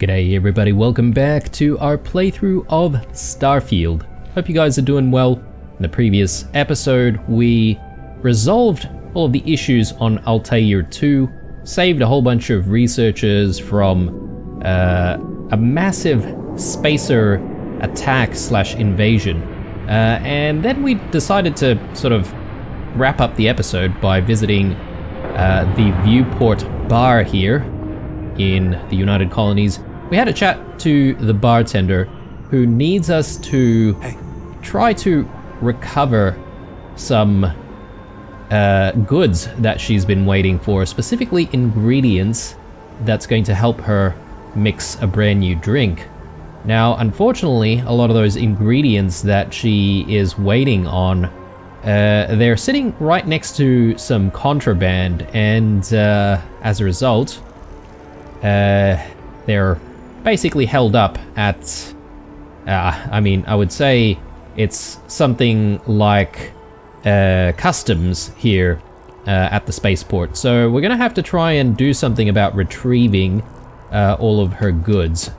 G'day everybody, welcome back to our playthrough of Starfield. Hope you guys are doing well. In the previous episode, we resolved all of the issues on Altair 2, saved a whole bunch of researchers from a massive spacer attack / invasion. And then we decided to sort of wrap up the episode by visiting the Viewport bar here in the United Colonies. We had a chat to the bartender who needs us to try to recover some goods that she's been waiting for, specifically ingredients that's going to help her mix a brand new drink. Now, unfortunately, a lot of those ingredients that she is waiting on, they're sitting right next to some contraband, and as a result, they're basically held up at, I would say it's something like customs here at the spaceport. So we're gonna have to try and do something about retrieving all of her goods.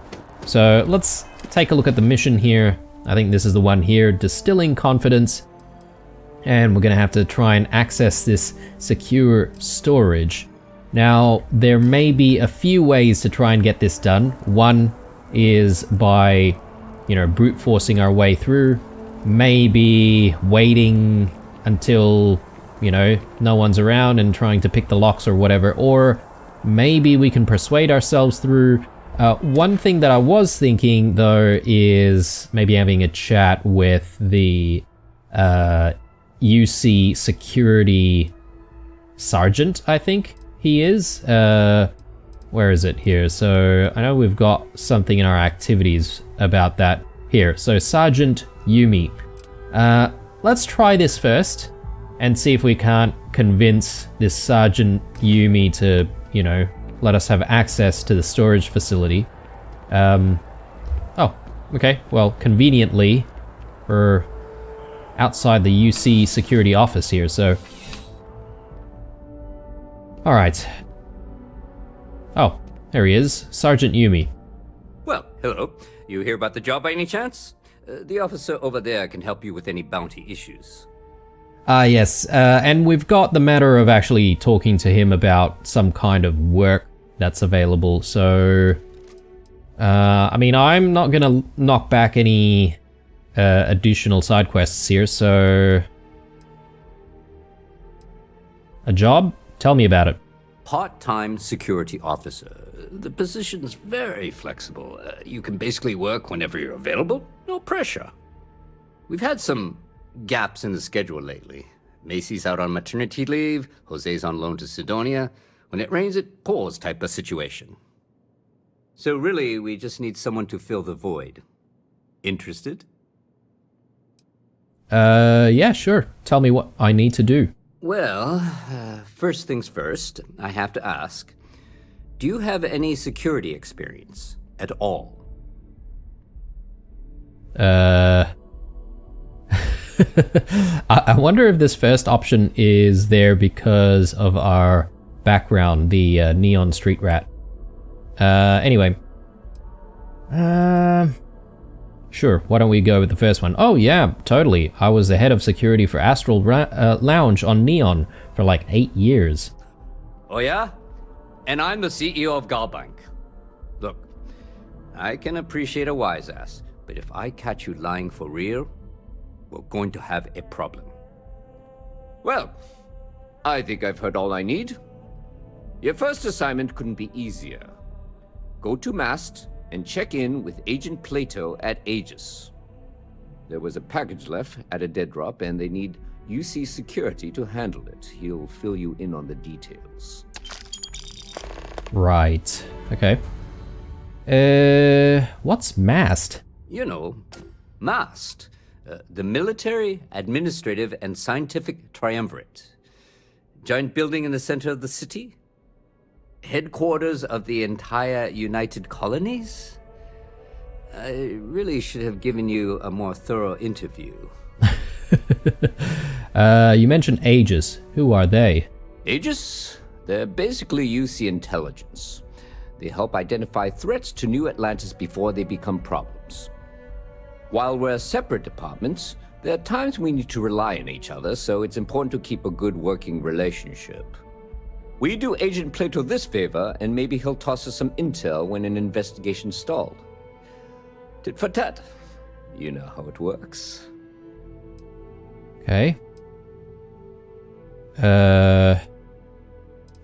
So let's take a look at the mission here. I think this is the one here, Distilling Confidence. And we're gonna have to try and access this secure storage. Now, there may be a few ways to try and get this done. One is by, brute forcing our way through. Maybe waiting until, no one's around and trying to pick the locks or whatever. Or maybe we can persuade ourselves through. One thing that I was thinking, though, is maybe having a chat with the UC security sergeant, I think he is. Where is it here? So I know we've got something in our activities about that here. So Sergeant Yumi. Let's try this first and see if we can't convince this Sergeant Yumi to, let us have access to the storage facility. Oh, okay. Well, conveniently, we're outside the UC security office here, so... Alright. Oh, there he is. Sergeant Yumi. Well, hello. You hear about the job by any chance? The officer over there can help you with any bounty issues. Yes. And we've got the matter of actually talking to him about some kind of work that's available, so... I'm not gonna knock back any additional side quests here, so... A job? Tell me about it. Part-time security officer. The position's very flexible. You can basically work whenever you're available. No pressure. We've had some gaps in the schedule lately. Macy's out on maternity leave. Jose's on loan to Sidonia. When it rains, it pours type of situation. So really, we just need someone to fill the void. Interested? Yeah, sure. Tell me what I need to do. Well, first things first, I have to ask, do you have any security experience at all? I wonder if this first option is there because of our background, the neon street rat. Anyway. Sure, why don't we go with the first one? Oh yeah, totally. I was the head of security for Astral Lounge on Neon for like 8 years. Oh yeah? And I'm the CEO of Galbank. Look, I can appreciate a wise ass, but if I catch you lying for real, we're going to have a problem. Well, I think I've heard all I need. Your first assignment couldn't be easier. Go to Mast and check in with Agent Plato at Aegis. There was a package left at a dead drop, and they need UC security to handle it. He'll fill you in on the details. Right. Okay. What's Mast? Mast. The Military, Administrative, and Scientific Triumvirate. Giant building in the center of the city? Headquarters of the entire United Colonies? I really should have given you a more thorough interview. You mentioned Aegis. Who are they? Aegis? They're basically UC intelligence. They help identify threats to New Atlantis before they become problems. While we're separate departments, there are times we need to rely on each other, so it's important to keep a good working relationship. We do Agent Plato this favor, and maybe he'll toss us some intel when an investigation's stalled. Tit for tat. You know how it works. Okay.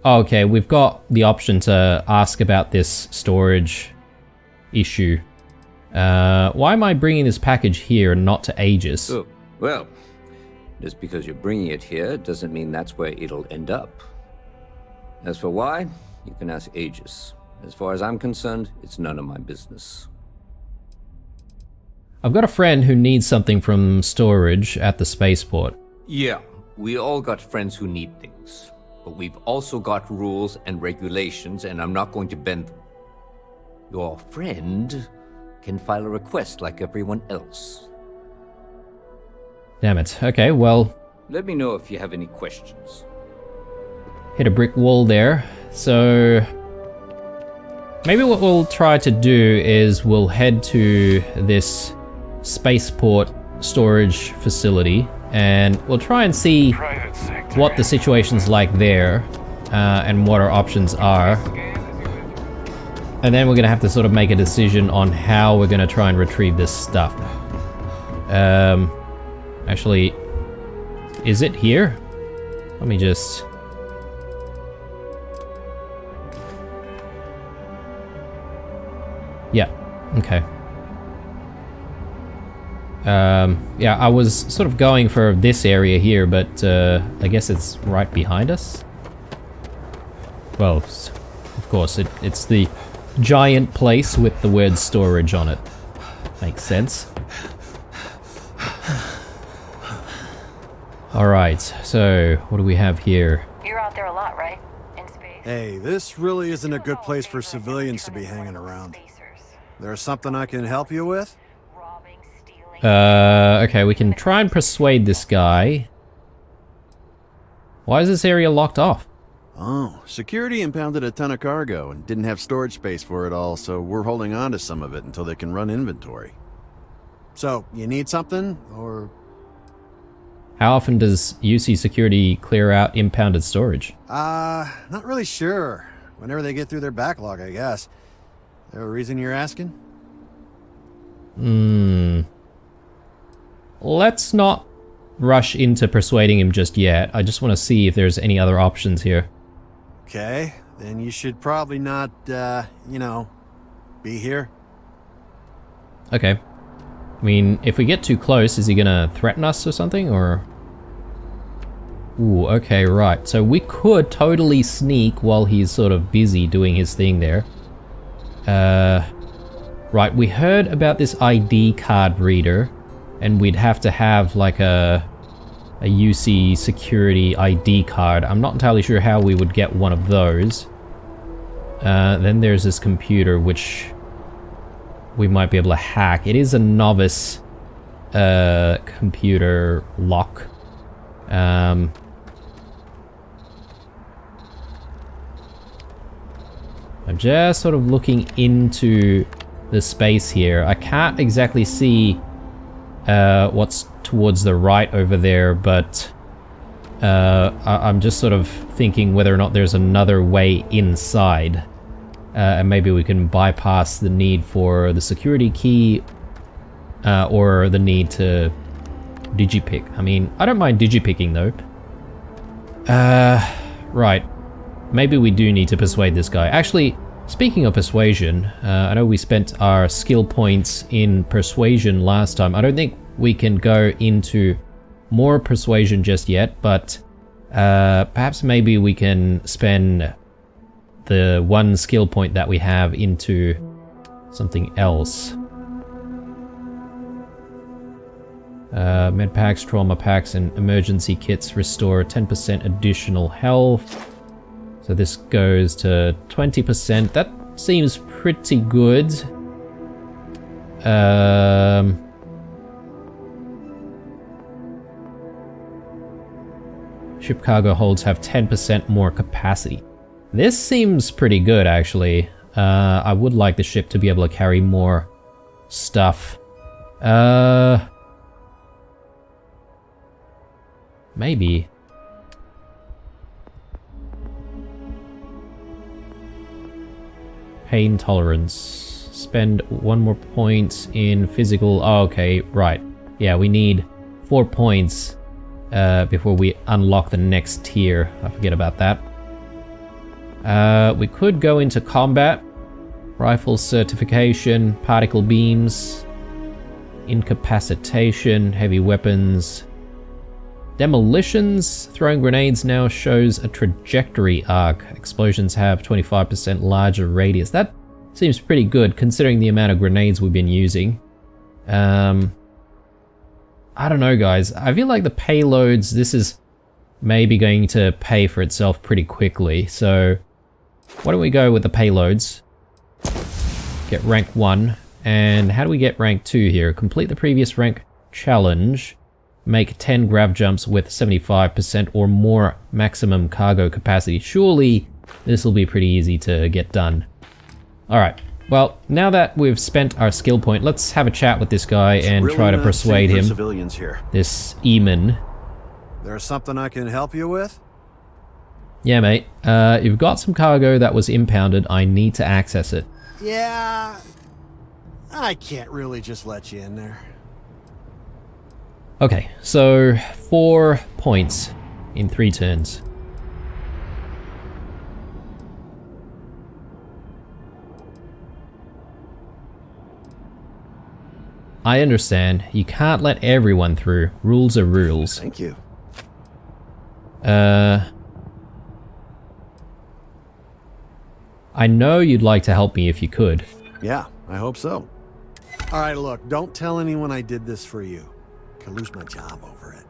Okay, we've got the option to ask about this storage issue. Why am I bringing this package here and not to Aegis? Oh, well, just because you're bringing it here doesn't mean that's where it'll end up. As for why, you can ask Aegis. As far as I'm concerned, it's none of my business. I've got a friend who needs something from storage at the spaceport. Yeah, we all got friends who need things. But we've also got rules and regulations, and I'm not going to bend them. Your friend can file a request like everyone else. Damn it. Okay, well, Let me know if you have any questions. hit a brick wall there. So maybe what we'll try to do is we'll head to this spaceport storage facility and we'll try and see what the situation's like there and what our options are. And then we're gonna have to sort of make a decision on how we're gonna try and retrieve this stuff. Actually, is it here? Let me just... Yeah, okay. Yeah, I was sort of going for this area here, but I guess it's right behind us. Well, of course, it's the giant place with the word storage on it. Makes sense. Alright, so what do we have here? You're out there a lot, right? In space. Hey, this really isn't a good place for civilians to be hanging around. There's something I can help you with? Robbing, stealing. Okay, we can try and persuade this guy. Why is this area locked off? Oh, security impounded a ton of cargo and didn't have storage space for it all, so we're holding on to some of it until they can run inventory. So, you need something, or... How often does UC security clear out impounded storage? Not really sure. Whenever they get through their backlog, I guess. There a reason you're asking? Let's not rush into persuading him just yet. I just want to see if there's any other options here. Okay, then you should probably not, be here. Okay. I mean, if we get too close, is he gonna threaten us or something, or... Ooh, okay, right. So we could totally sneak while he's sort of busy doing his thing there. Right, we heard about this ID card reader, and we'd have to have like a UC security ID card. I'm not entirely sure how we would get one of those. Then there's this computer, which we might be able to hack. It is a novice computer lock. I'm just sort of looking into the space here. I can't exactly see what's towards the right over there, but I'm just sort of thinking whether or not there's another way inside. And maybe we can bypass the need for the security key or the need to digipick. I mean, I don't mind digipicking though. Right. Maybe we do need to persuade this guy. Actually, speaking of persuasion, I know we spent our skill points in persuasion last time. I don't think we can go into more persuasion just yet, but perhaps maybe we can spend the one skill point that we have into something else. Med packs, trauma packs, and emergency kits restore 10% additional health. So this goes to 20%. That seems pretty good. Ship cargo holds have 10% more capacity. This seems pretty good, actually. I would like the ship to be able to carry more stuff. Maybe. Pain tolerance. Spend 1 more point in physical. Oh, okay, right. Yeah, we need 4 points before we unlock the next tier. I forget about that. We could go into combat. Rifle certification, particle beams, incapacitation, heavy weapons. Demolitions, throwing grenades now shows a trajectory arc. Explosions have 25% larger radius. That seems pretty good considering the amount of grenades we've been using. I don't know, guys. I feel like the payloads, this is maybe going to pay for itself pretty quickly. So why don't we go with the payloads? Get rank 1. And how do we get rank 2 here? Complete the previous rank challenge. Make 10 grav jumps with 75% or more maximum cargo capacity. Surely this will be pretty easy to get done. Alright, well, now that we've spent our skill point, let's have a chat with this guy and really try to not persuade safe for him. civilians here. This Eamon. There's something I can help you with? Yeah, mate. You've got some cargo that was impounded. I need to access it. Yeah, I can't really just let you in there. Okay, so 4 points in 3 turns. I understand. You can't let everyone through. Rules are rules. Thank you. I know you'd like to help me if you could. Yeah, I hope so. All right, look, don't tell anyone I did this for you. Could lose my job over it.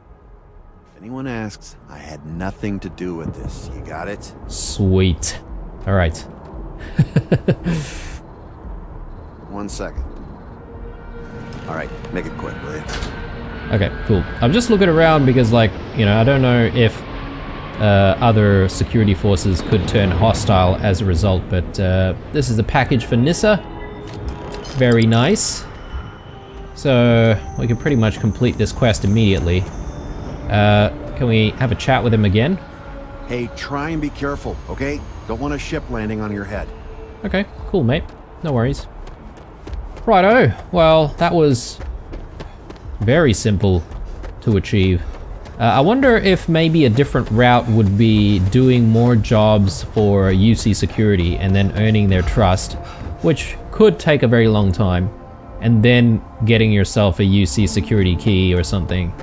If anyone asks, I had nothing to do with this. You got it? Sweet. All right. 1 second. All right, make it quick, will you? Okay, cool. I'm just looking around because, like, you know, I don't know if other security forces could turn hostile as a result, but this is a package for Nissa. Very nice. So we can pretty much complete this quest immediately. Can we have a chat with him again? Hey, try and be careful, okay? Don't want a ship landing on your head. Okay, cool, mate. No worries. Righto. Well, that was very simple to achieve. I wonder if maybe a different route would be doing more jobs for UC security and then earning their trust, which could take a very long time, and then getting yourself a UC security key or something.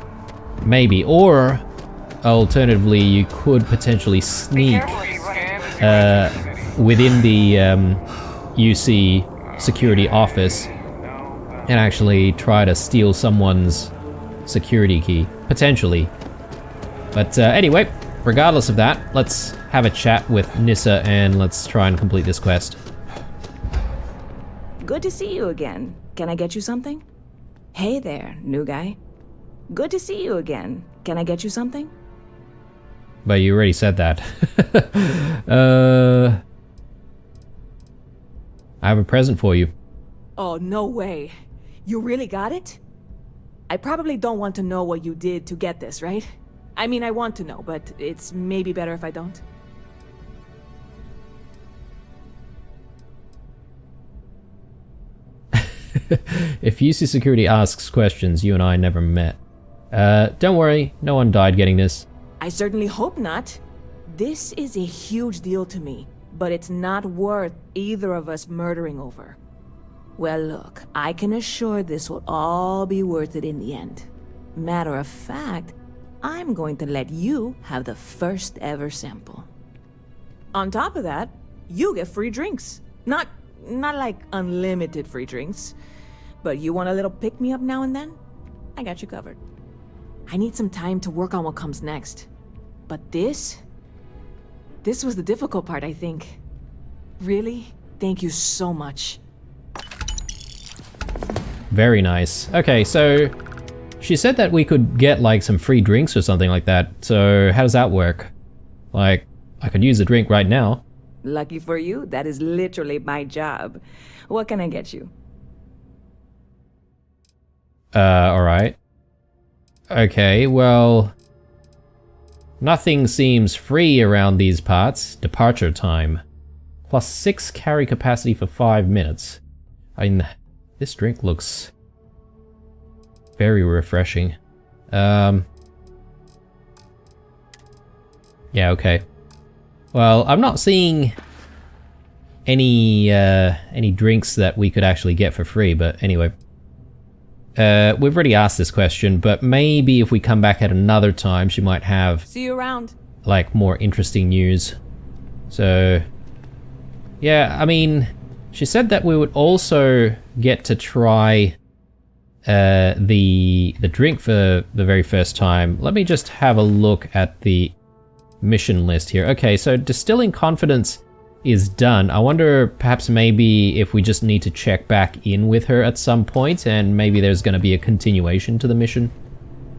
Maybe. Or alternatively, you could potentially sneak within the UC security office and actually try to steal someone's security key. Potentially. But anyway, regardless of that, let's have a chat with Nissa and let's try and complete this quest. Good to see you again. Can I get you something? Hey there, new guy. Good to see you again. Can I get you something? But you already said that. I have a present for you. Oh, no way. You really got it? I probably don't want to know what you did to get this, right? I mean, I want to know, but it's maybe better if I don't. If UC Security asks questions, you and I never met. Don't worry, no one died getting this. I certainly hope not. This is a huge deal to me, but it's not worth either of us murdering over. Well, look, I can assure this will all be worth it in the end. Matter of fact, I'm going to let you have the first ever sample. On top of that, you get free drinks. Not like unlimited free drinks, but you want a little pick-me-up now and then? I got you covered. I need some time to work on what comes next. But this was the difficult part, I think. Really, thank you so much. Very nice. Okay, so she said that we could get like some free drinks or something like that. So how does that work? Like, I could use a drink right now. Lucky for you, that is literally my job. What can I get you? Alright. Okay, well... Nothing seems free around these parts. Departure time. Plus 6 carry capacity for 5 minutes. I mean, this drink looks very refreshing. Yeah, okay. Well, I'm not seeing any drinks that we could actually get for free, but anyway. We've already asked this question, but maybe if we come back at another time, she might have... See you around. Like, more interesting news. So... Yeah, I mean... She said that we would also get to try... the drink for the very first time. Let me just have a look at the mission list here. Okay, so Distilling Confidence is done. I wonder perhaps maybe if we just need to check back in with her at some point and maybe there's going to be a continuation to the mission.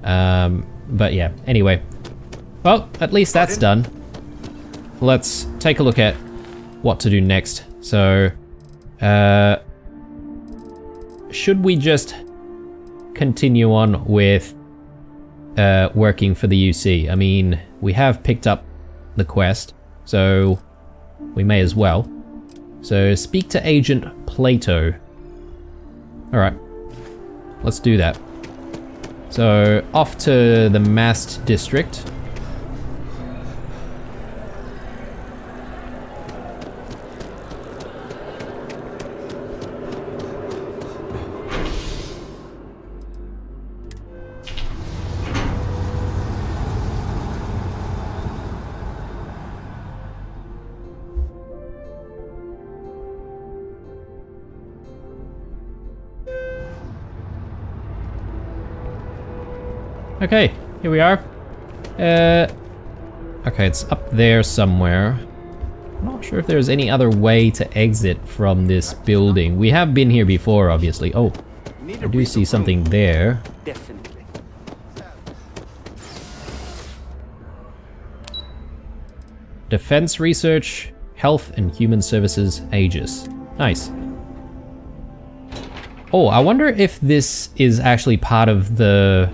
But yeah, anyway. Well, at least that's done. Let's take a look at what to do next. So, should we just continue on with working for the UC? I mean, we have picked up the quest, so we may as well. So speak to Agent Plato. Alright, let's do that. So off to the Mast District. Okay, here we are. Okay, it's up there somewhere. I'm not sure if there's any other way to exit from this building. We have been here before, obviously. Oh, I do see something there. Definitely. Defense Research, Health and Human Services, Aegis. Nice. Oh, I wonder if this is actually part of the...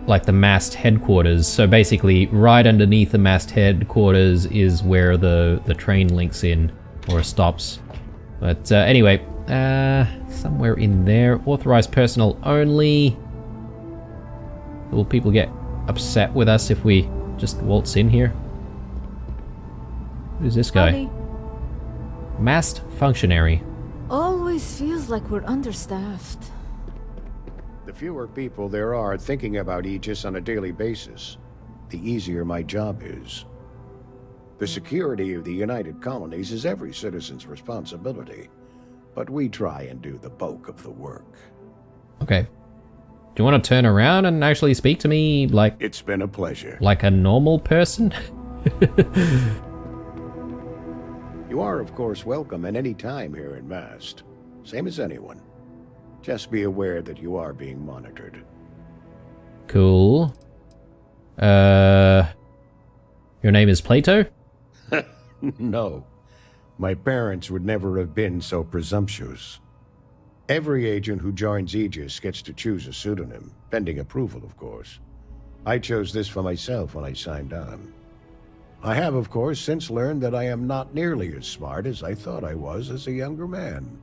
like the Mast headquarters. So basically, right underneath the Mast headquarters is where the train links in, or stops. But anyway, somewhere in there. Authorized personnel only. Will people get upset with us if we just waltz in here? Who's this guy? Howdy. Mast functionary. Always feels like we're understaffed. The fewer people there are thinking about Aegis on a daily basis, the easier my job is. The security of the United Colonies is every citizen's responsibility, but we try and do the bulk of the work. Okay. Do you want to turn around and actually speak to me like... It's been a pleasure. like a normal person? You are, of course, welcome at any time here in Mast. Same as anyone. Just be aware that you are being monitored. Cool. Your name is Plato? No. My parents would never have been so presumptuous. Every agent who joins Aegis gets to choose a pseudonym, pending approval, of course. I chose this for myself when I signed on. I have, of course, since learned that I am not nearly as smart as I thought I was as a younger man.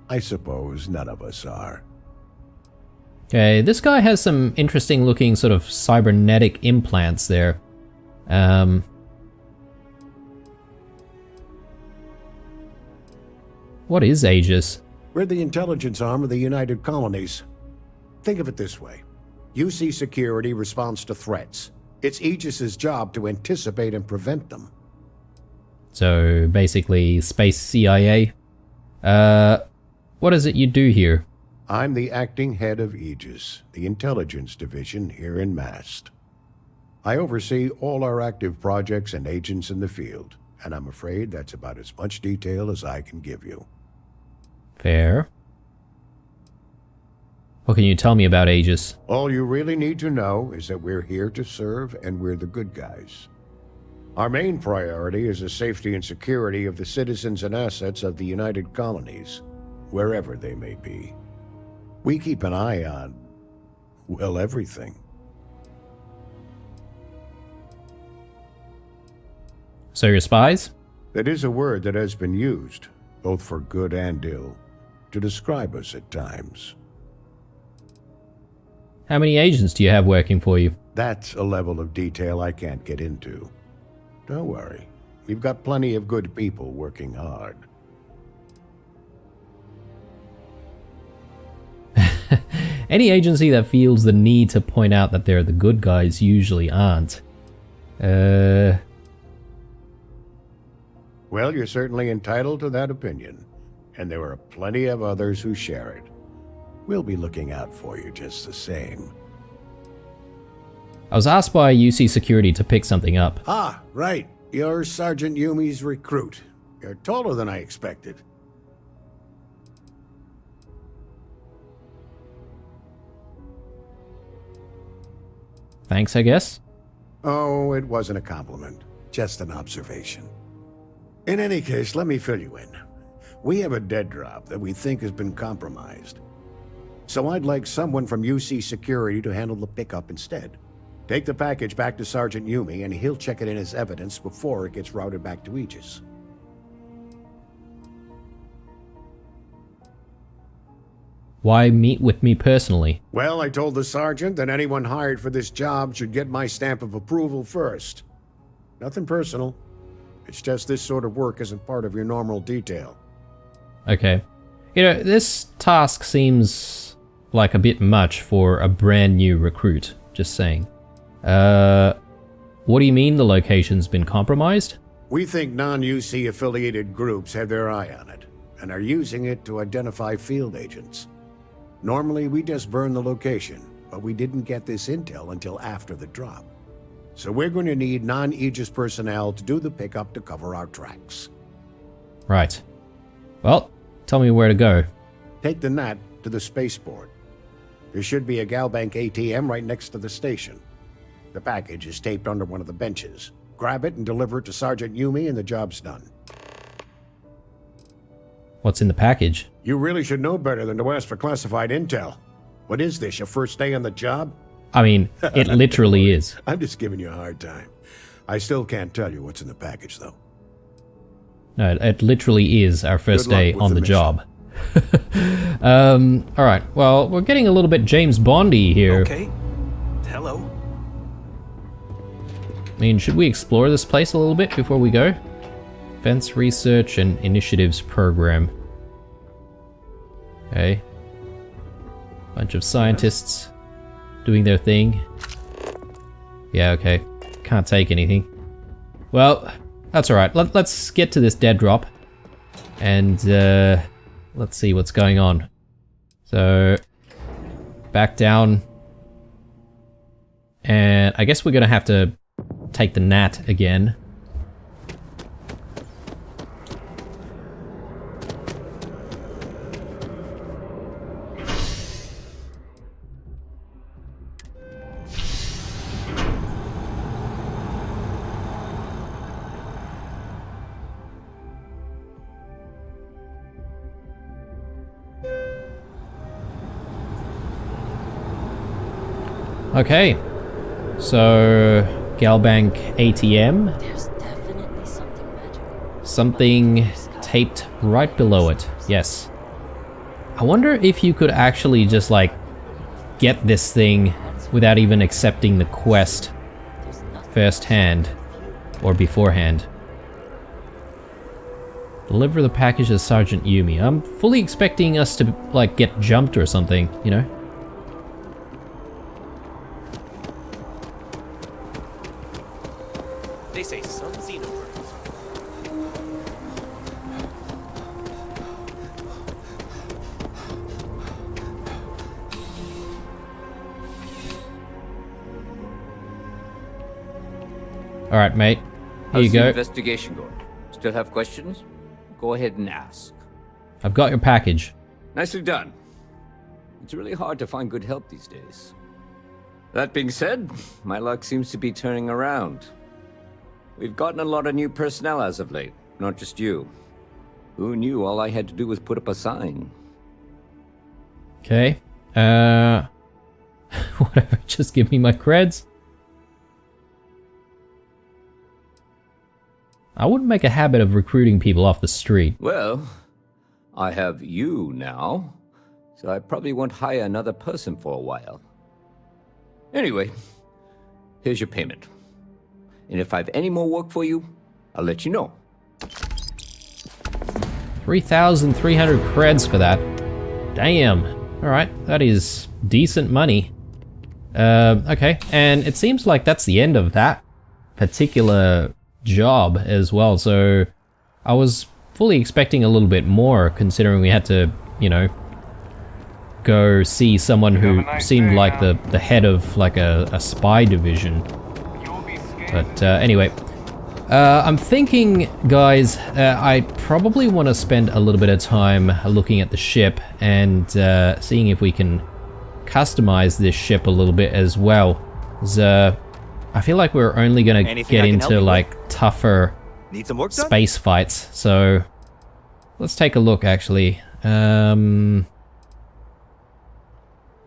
I suppose none of us are. Okay, this guy has some interesting looking sort of cybernetic implants there. What is Aegis? We're the intelligence arm of the United Colonies. Think of it this way. UC security responds to threats. It's Aegis's job to anticipate and prevent them. So basically space CIA. What is it you do here? I'm the acting head of Aegis, the intelligence division here in Mast. I oversee all our active projects and agents in the field, and I'm afraid that's about as much detail as I can give you. Fair. What can you tell me about Aegis? All you really need to know is that we're here to serve and we're the good guys. Our main priority is the safety and security of the citizens and assets of the United Colonies, wherever they may be. We keep an eye on, well, everything. So you're spies? That is a word that has been used, both for good and ill, to describe us at times. How many agents do you have working for you? That's a level of detail I can't get into. Don't worry, we've got plenty of good people working hard. Any agency that feels the need to point out that they're the good guys usually aren't. Well, you're certainly entitled to that opinion, and there are plenty of others who share it. We'll be looking out for you just the same. I was asked by UC Security to pick something up. Ah, right. You're Sergeant Yumi's recruit. You're taller than I expected. Thanks, I guess. Oh, it wasn't a compliment. Just an observation. In any case, let me fill you in. We have a dead drop that we think has been compromised. So I'd like someone from UC Security to handle the pickup instead. Take the package back to Sergeant Yumi, and he'll check it in as evidence before it gets routed back to Aegis. Why meet with me personally? Well, I told the sergeant that anyone hired for this job should get my stamp of approval first. Nothing personal. It's just this sort of work isn't part of your normal detail. Okay. You know, this task seems like a bit much for a brand new recruit, just saying. What do you mean the location's been compromised? We think non-UC affiliated groups have their eye on it, and are using it to identify field agents. Normally, we just burn the location, but we didn't get this intel until after the drop. So we're going to need non-Aegis personnel to do the pickup to cover our tracks. Right. Well, tell me where to go. Take the NAT to the spaceport. There should be a Galbank ATM right next to the station. The package is taped under one of the benches. Grab it and deliver it to Sergeant Yumi and the job's done. What's in the package? You really should know better than to ask for classified intel. What is this, your first day on the job? I mean, it literally is. I'm just giving you a hard time. I still can't tell you what's in the package, though. No, it literally is our first Good luck day with on the the job. Alright, well, we're getting a little bit James Bondy here. Okay. Hello. I mean, should we explore this place a little bit before we go? Defense Research and Initiatives Program. Okay. Bunch of scientists doing their thing. Yeah, okay. Can't take anything. Well, that's alright. Let's get to this dead drop. And, let's see what's going on. So, back down. And I guess we're gonna have to take the NAT again. Okay, so Galbank ATM. There's definitely something better. Something taped right below it. Yes. I wonder if you could actually just like get this thing without even accepting the quest firsthand or beforehand. Deliver the package to Sergeant Yumi. I'm fully expecting us to like get jumped or something, you know? They say some xenobirds. All right, mate. Here How's you the go. investigation going? Still have questions? Go ahead and ask. I've got your package. Nicely done. It's really hard to find good help these days. That being said, my luck seems to be turning around. We've gotten a lot of new personnel as of late, not just you. Who knew all I had to do was put up a sign? Okay. Whatever, just give me my creds. I wouldn't make a habit of recruiting people off the street. Well, I have you now, so I probably won't hire another person for a while. Anyway, here's your payment. And if I have any more work for you, I'll let you know. 3,300 creds for that. Damn. Alright, that is decent money. Okay, and it seems like that's the end of that particular job as well, so I was fully expecting a little bit more, considering we had to, you know, go see someone who seemed like the head of like a spy division. But anyway, I'm thinking, guys, I probably want to spend a little bit of time looking at the ship and seeing if we can customize this ship a little bit as well. 'Cause, I feel like we're only going to get into like tougher Need some work done? space fights. So let's take a look actually. I'd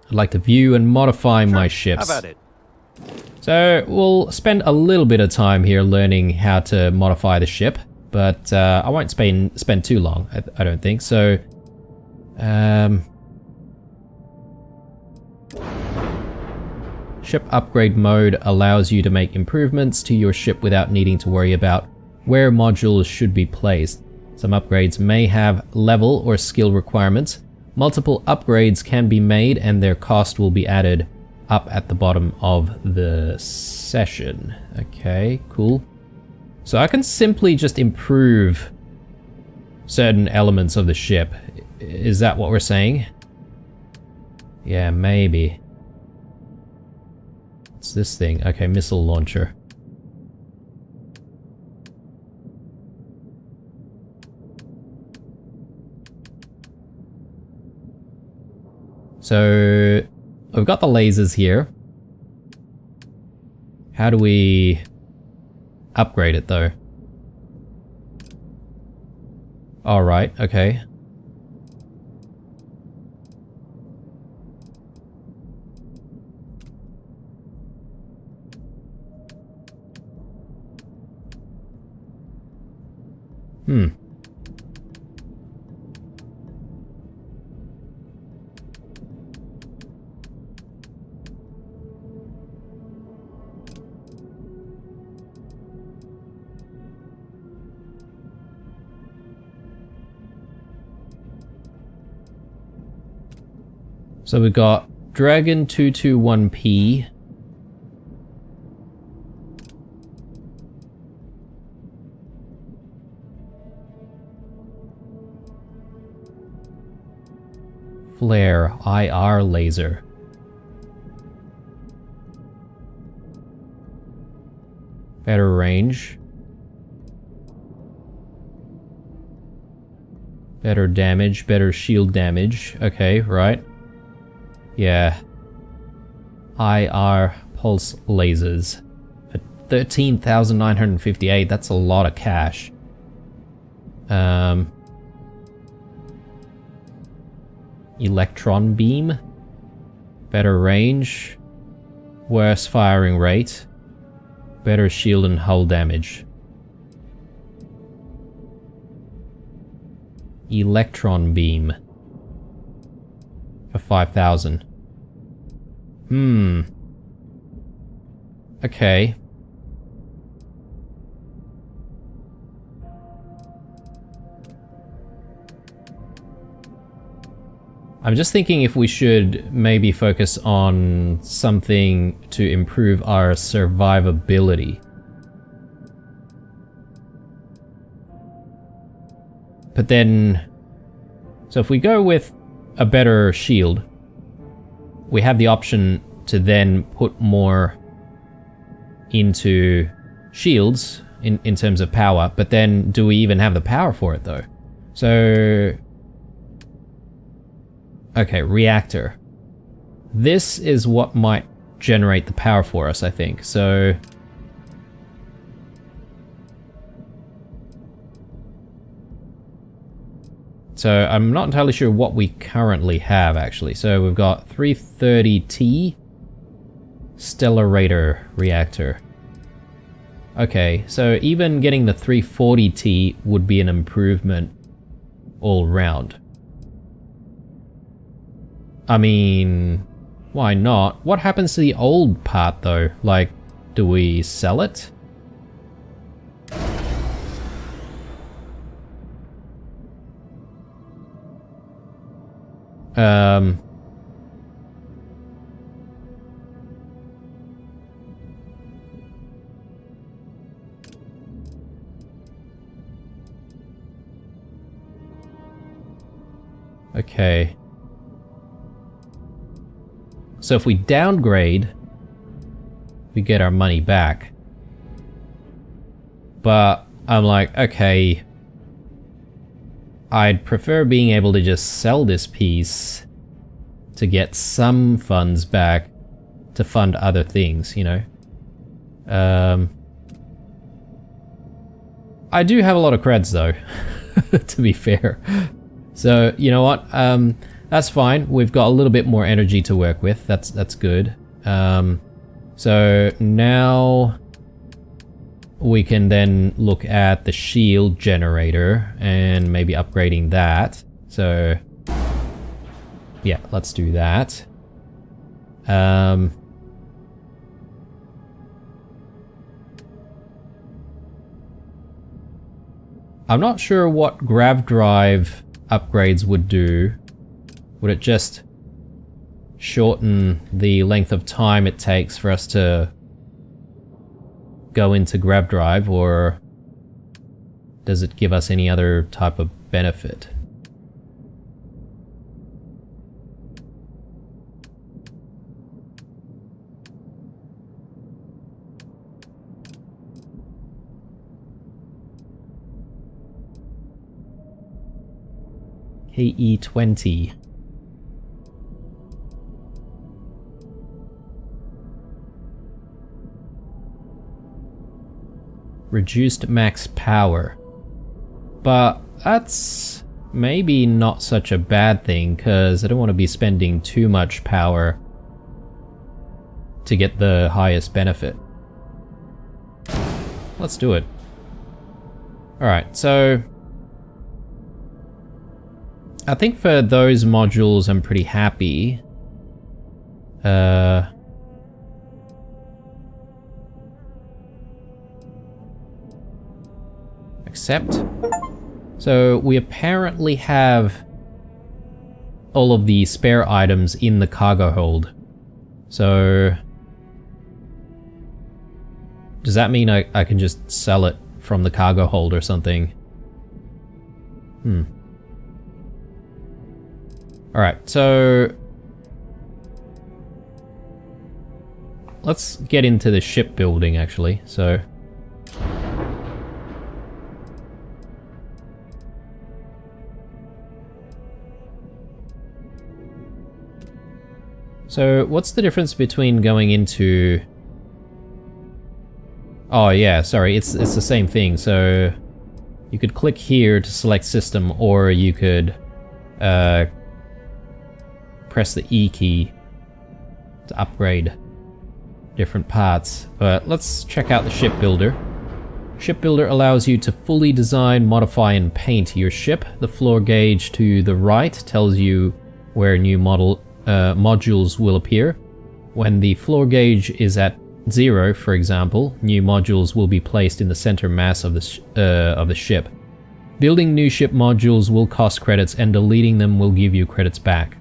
like to view and modify my ships. How about it? So we'll spend a little bit of time here learning how to modify the ship, but I won't spend too long, I don't think. So ship upgrade mode allows you to make improvements to your ship without needing to worry about where modules should be placed. Some upgrades may have level or skill requirements. Multiple upgrades can be made and their cost will be added up at the bottom of the session. Okay, cool. So I can simply just improve certain elements of the ship. Is that what we're saying? Yeah, maybe. What's this thing? Okay, missile launcher. So we've got the lasers here. How do we upgrade it though? Alright, okay. So we've got Dragon 221P. Flare IR laser. Better range. Better damage, better shield damage. Okay, right. Yeah. IR pulse lasers. For 13,958, that's a lot of cash. Electron beam. Better range. Worse firing rate. Better shield and hull damage. Electron beam. For 5,000. Okay. I'm just thinking if we should maybe focus on something to improve our survivability. But then, so if we go with a better shield, we have the option to then put more into shields in terms of power, but then do we even have the power for it though? So, okay, reactor. This is what might generate the power for us, I think. So, So I'm not entirely sure what we currently have, actually. So we've got 330T Stellarator reactor. Okay, so even getting the 340T would be an improvement all round. I mean, why not? What happens to the old part though? Like, do we sell it? Okay. So if we downgrade, we get our money back. But I'm like, okay, I'd prefer being able to just sell this piece to get some funds back to fund other things, you know? I do have a lot of creds though, to be fair. So, you know what? That's fine. We've got a little bit more energy to work with. That's good. So now we can then look at the shield generator and maybe upgrading that. So yeah, let's do that. I'm not sure what grav drive upgrades would do. Would it just shorten the length of time it takes for us to go into grav drive, or does it give us any other type of benefit? KE20. Reduced max power. But that's maybe not such a bad thing, because I don't want to be spending too much power to get the highest benefit. Let's do it. Alright, so I think for those modules I'm pretty happy. Accept. So we apparently have all of the spare items in the cargo hold. So does that mean I can just sell it from the cargo hold or something? Alright, so let's get into the shipbuilding actually. So what's the difference between going into... Oh yeah, sorry, it's the same thing. So you could click here to select system, or you could press the E key to upgrade different parts. But let's check out the shipbuilder. Shipbuilder allows you to fully design, modify, and paint your ship. The floor gauge to the right tells you where new modules will appear. When the floor gauge is at 0, for example, new modules will be placed in the center mass of the ship. Building new ship modules will cost credits, and deleting them will give you credits back.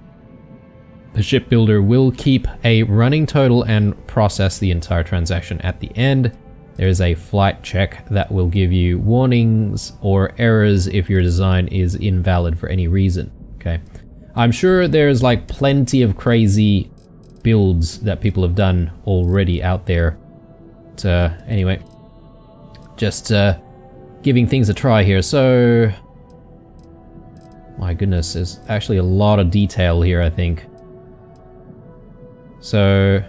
The shipbuilder will keep a running total and process the entire transaction at the end. There is a flight check that will give you warnings or errors if your design is invalid for any reason. Okay, I'm sure there's like plenty of crazy builds that people have done already out there. But anyway, just giving things a try here. So, my goodness, there's actually a lot of detail here, I think. So,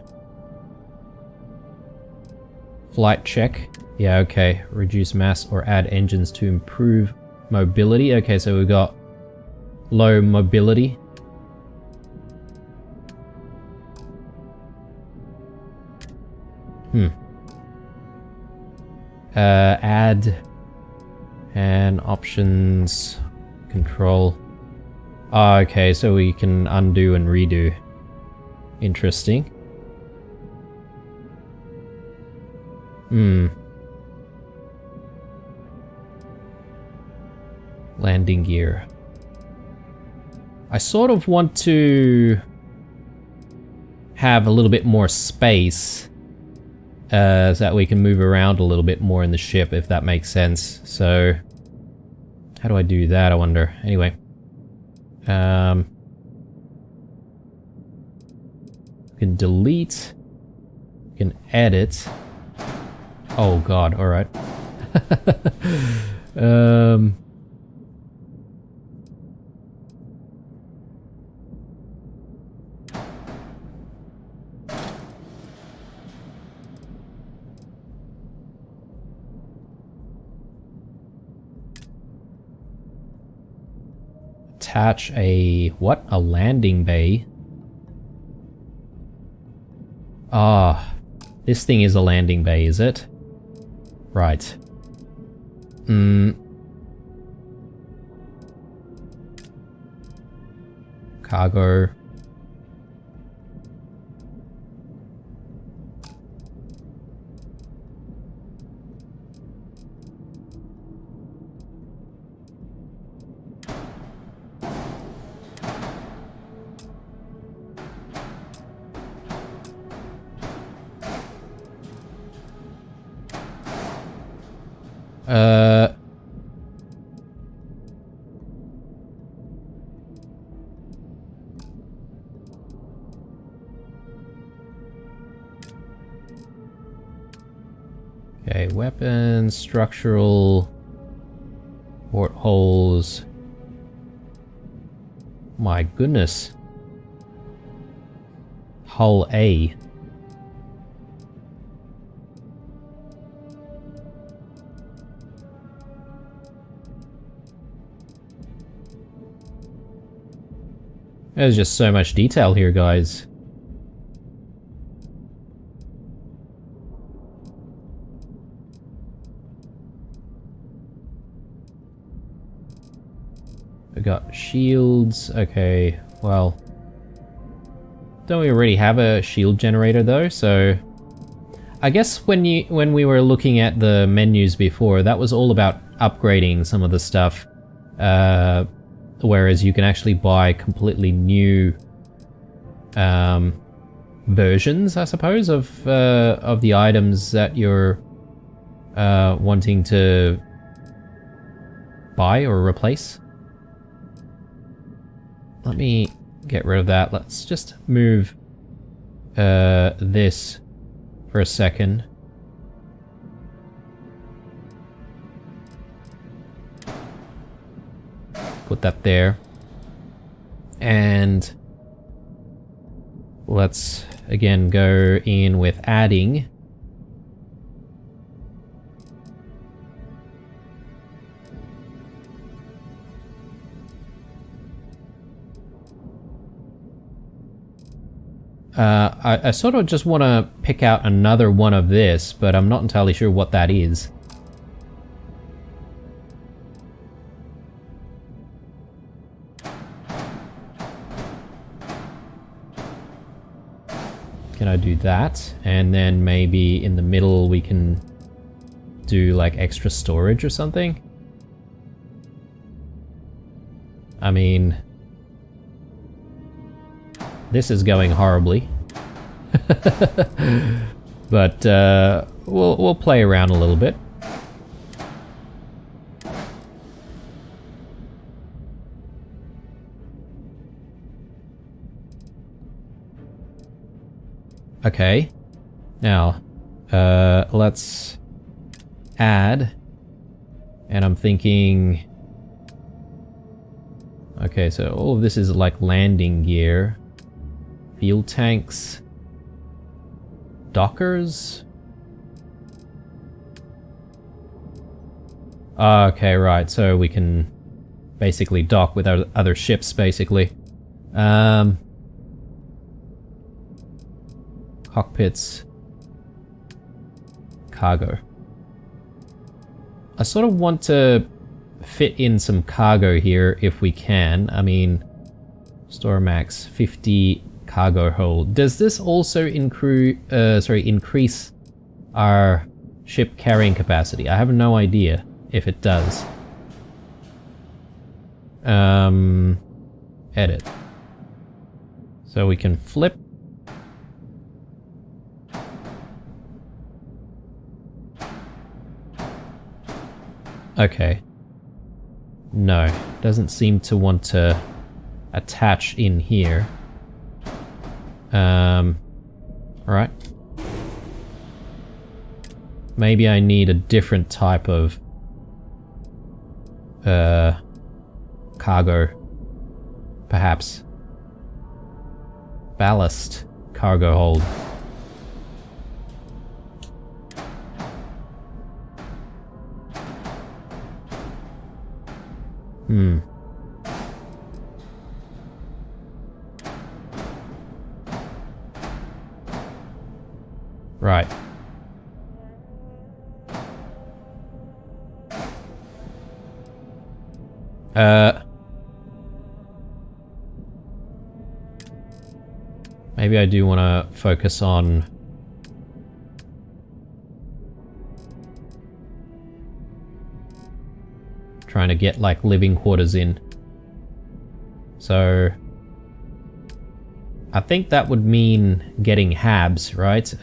flight check. Yeah, okay. Reduce mass or add engines to improve mobility. Okay, so we've got low mobility. Add and options, control. Ah, okay, so we can undo and redo. Interesting. Landing gear. I sort of want to have a little bit more space so that we can move around a little bit more in the ship, if that makes sense. So, how do I do that, I wonder? Anyway. We can delete. We can edit. Oh god, alright. Attach a... what? A landing bay? Ah, this thing is a landing bay, is it? Right. Cargo. Okay, weapons, structural, portholes. My goodness. Hull A. There's just so much detail here, guys. We got shields. Okay, well, don't we already have a shield generator though? So I guess when we were looking at the menus before, that was all about upgrading some of the stuff. Whereas you can actually buy completely new versions, I suppose, of the items that you're wanting to buy or replace. Let me get rid of that. Let's just move this for a second. Put that there. And let's again go in with adding. I sort of just want to pick out another one of this, but I'm not entirely sure what that is. Can I do that? And then maybe in the middle we can do like extra storage or something? I mean, this is going horribly. But we'll play around a little bit. Okay, now let's add, and I'm thinking, okay, so all of this is like landing gear, fuel tanks, dockers. Okay, right, so we can basically dock with our other ships, basically. Cockpits. Cargo. I sort of want to fit in some cargo here if we can. I mean, store max 50 cargo hold. Does this also increase our ship carrying capacity? I have no idea if it does. Edit. So we can flip. Okay. No, doesn't seem to want to attach in here. Alright. Maybe I need a different type of cargo. Perhaps. Ballast cargo hold. Right. Maybe I do want to focus on trying to get like living quarters in. So I think that would mean getting habs, right?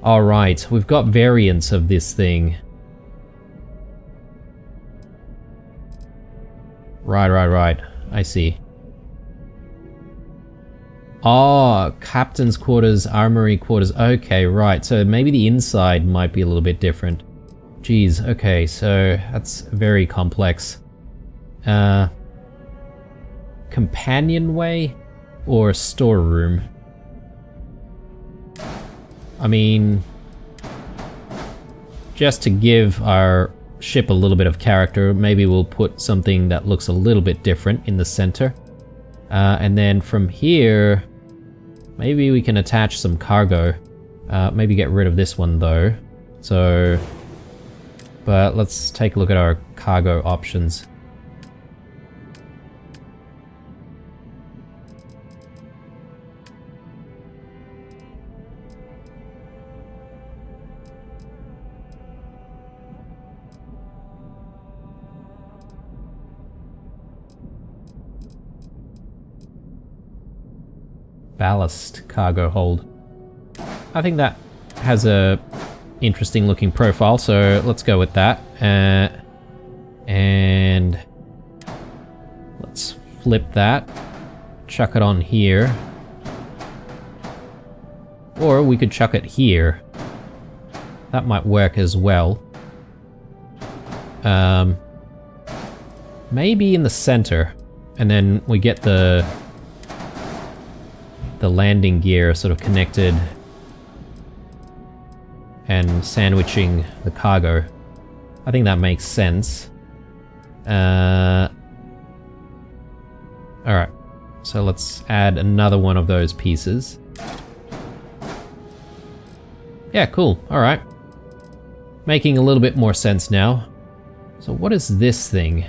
Alright, we've got variants of this thing. Right. I see. Oh, captain's quarters, armory quarters. Okay, right. So maybe the inside might be a little bit different. Geez, okay, so that's very complex. Companionway or storeroom? I mean, just to give our ship a little bit of character, maybe we'll put something that looks a little bit different in the center. And then from here, maybe we can attach some cargo. Maybe get rid of this one though. So, but let's take a look at our cargo options. Ballast cargo hold. I think that has a interesting looking profile, so let's go with that. And let's flip that, chuck it on here. Or we could chuck it here. That might work as well. Maybe in the center, and then we get the landing gear sort of connected and sandwiching the cargo. I think that makes sense. Alright, so let's add another one of those pieces. Yeah, cool, alright. Making a little bit more sense now. So what is this thing?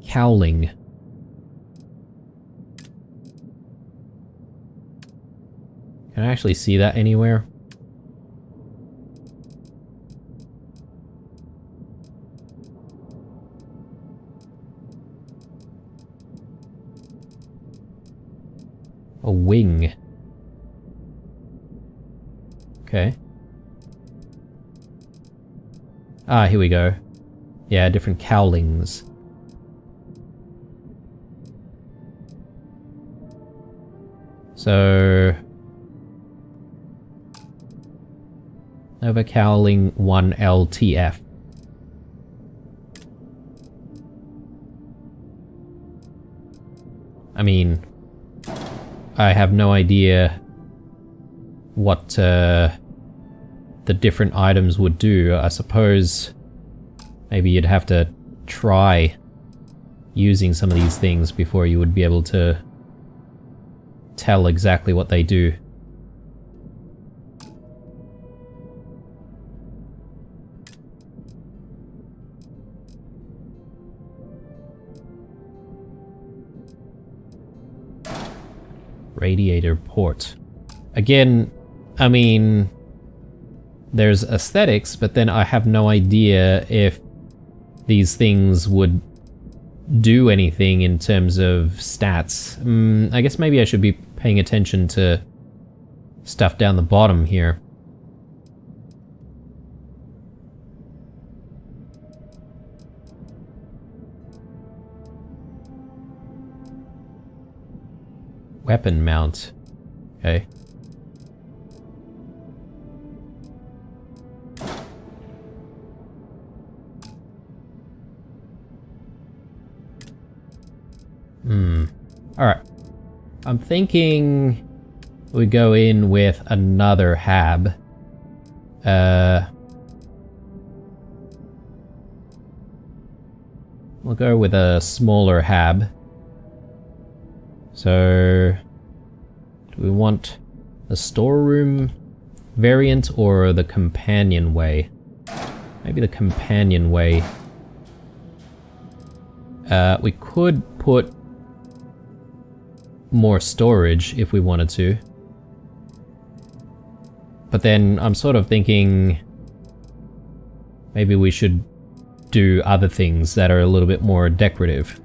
Cowling. Can I actually see that anywhere? A wing. Okay. Ah, here we go. Yeah, different cowlings. So Overcowling 1 LTF. I mean, I have no idea what the different items would do. I suppose maybe you'd have to try using some of these things before you would be able to tell exactly what they do. Radiator port. Again, I mean, there's aesthetics, but then I have no idea if these things would do anything in terms of stats. I guess maybe I should be paying attention to stuff down the bottom here. Weapon mount. Okay. Alright. I'm thinking we go in with another hab. We'll go with a smaller hab. So, do we want the storeroom variant or the companion way? Maybe the companion way. We could put more storage if we wanted to. But then I'm sort of thinking maybe we should do other things that are a little bit more decorative.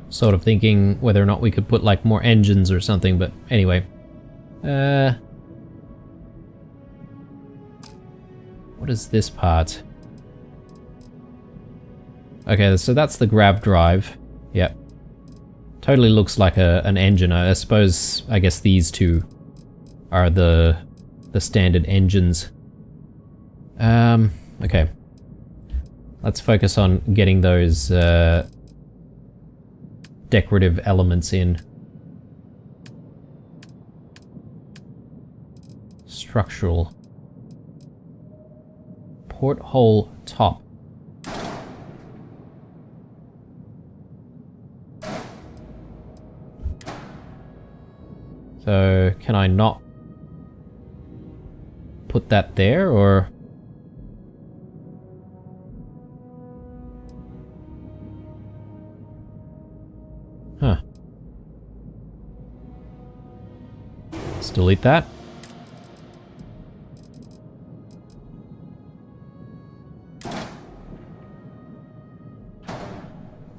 Sort of thinking whether or not we could put like more engines or something, but anyway. What is this part? Okay, so that's the grab drive. Yep. Totally looks like an engine. I suppose, I guess these two are the standard engines. Okay. Let's focus on getting those decorative elements in. Structural. Porthole top. So, can I not put that there, or? Huh. Let's delete that.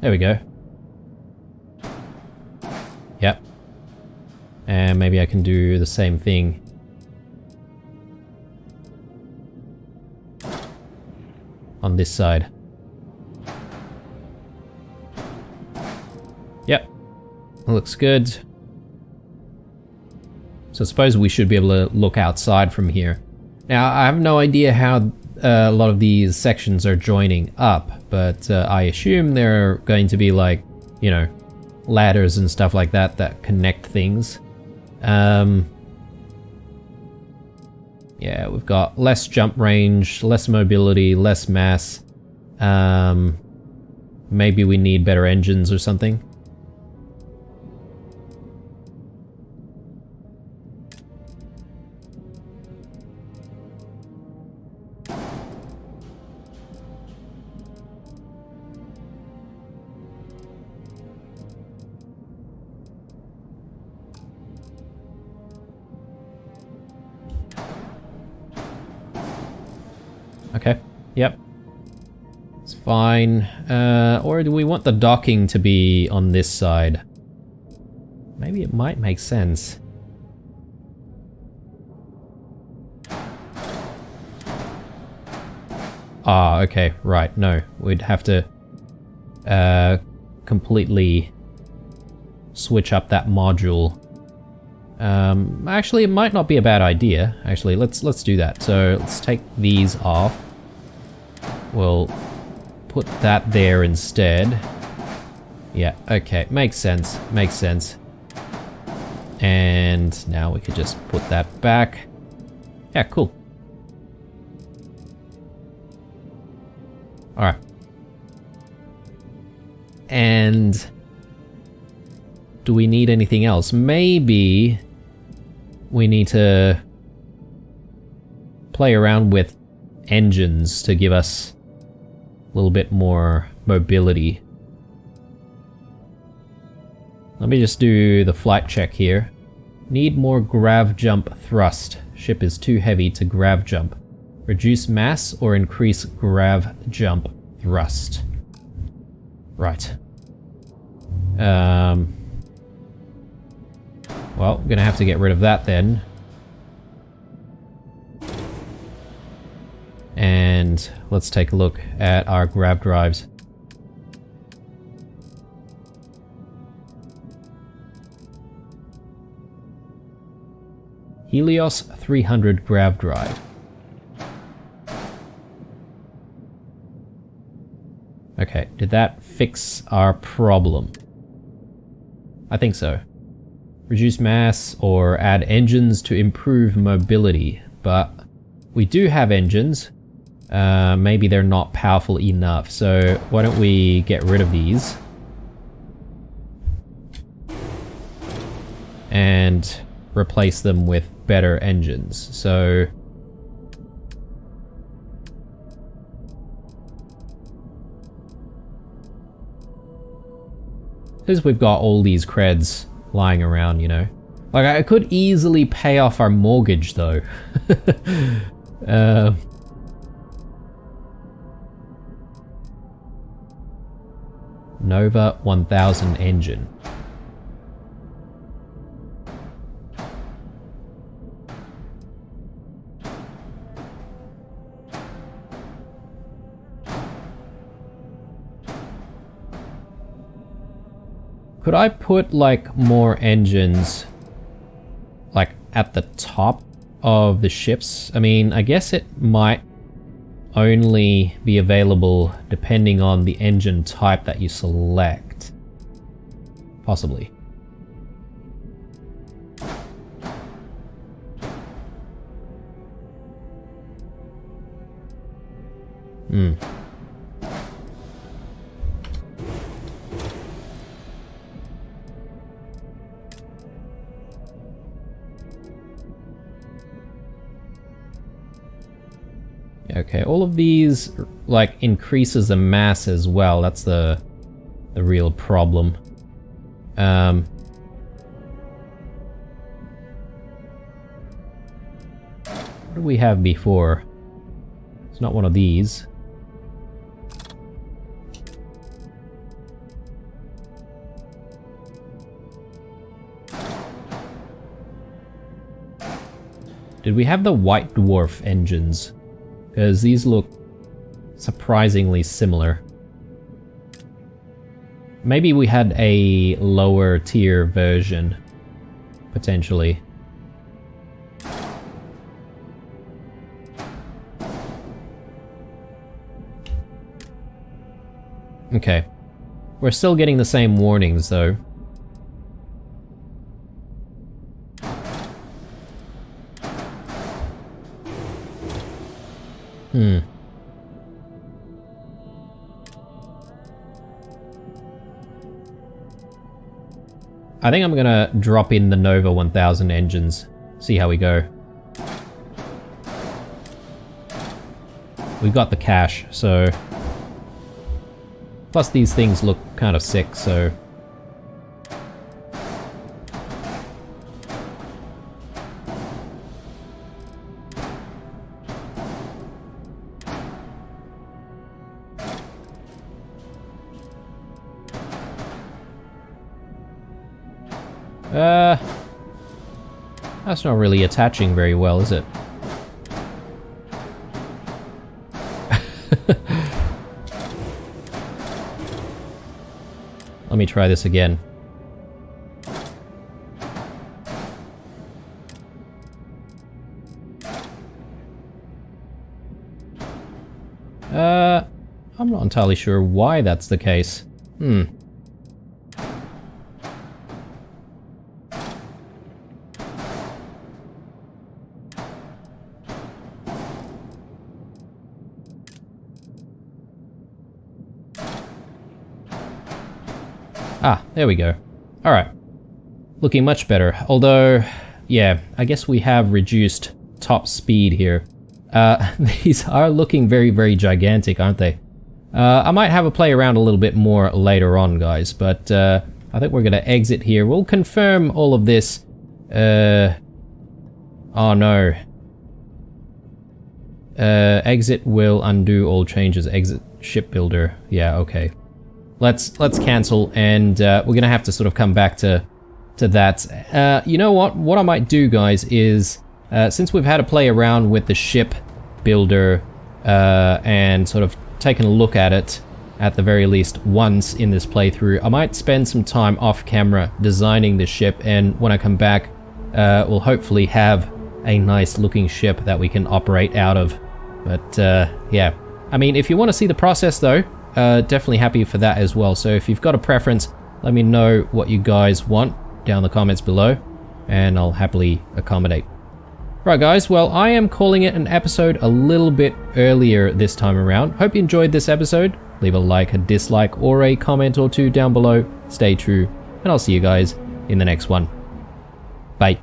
There we go. Yep. And maybe I can do the same thing. On this side. Yep. Looks good. So I suppose we should be able to look outside from here. Now, I have no idea how a lot of these sections are joining up, but I assume they're going to be like, you know, ladders and stuff like that that connect things. Yeah, we've got less jump range, less mobility, less mass. Maybe we need better engines or something. Okay. Yep. It's fine. Or do we want the docking to be on this side? Maybe it might make sense. Ah, okay, right, no. We'd have to completely switch up that module. Actually, it might not be a bad idea. Actually, let's do that. So let's take these off. We'll put that there instead. Yeah, okay, makes sense, makes sense. And now we could just put that back. Yeah, cool. Alright. And do we need anything else? Maybe we need to play around with engines to give us a little bit more mobility. Let me just do the flight check here. Need more grav jump thrust. Ship is too heavy to grav jump. Reduce mass or increase grav jump thrust. Right. Well, I'm gonna have to get rid of that then. And let's take a look at our grav drives. Helios 300 grav drive. Okay, did that fix our problem? I think so. Reduce mass or add engines to improve mobility, but we do have engines. Maybe they're not powerful enough, so why don't we get rid of these? And replace them with better engines. So because we've got all these creds lying around, you know. Like, I could easily pay off our mortgage, though. Nova 1000 engine. Could I put, like, more engines, like, at the top of the ships? I mean, I guess it might only be available depending on the engine type that you select. Possibly. Okay, all of these, like, increases the mass as well. That's the real problem. What do we have before? It's not one of these. Did we have the White Dwarf engines? Because these look surprisingly similar. Maybe we had a lower tier version, potentially. Okay. We're still getting the same warnings, though. I think I'm gonna drop in the Nova 1000 engines, see how we go. We've got the cash, so... Plus these things look kind of sick, so... That's not really attaching very well, is it? Let me try this again. I'm not entirely sure why that's the case. Ah, there we go. Alright. Looking much better. Although, yeah, I guess we have reduced top speed here. These are looking very, very gigantic, aren't they? I might have a play around a little bit more later on, guys, but I think we're going to exit here. We'll confirm all of this. Oh no. Exit will undo all changes. Exit shipbuilder. Yeah, okay. Let's cancel, and we're going to have to sort of come back to that. You know what? What I might do, guys, is since we've had a play around with the ship builder and sort of taken a look at it at the very least once in this playthrough, I might spend some time off camera designing the ship, and when I come back we'll hopefully have a nice looking ship that we can operate out of. But yeah, I mean, if you want to see the process though, definitely happy for that as well. So if you've got a preference, let me know what you guys want down in the comments below, and I'll happily accommodate. Right guys, well, I am calling it an episode a little bit earlier this time around. Hope you enjoyed this episode. Leave a like, a dislike, or a comment or two down below. Stay true, and I'll see you guys in the next one. Bye.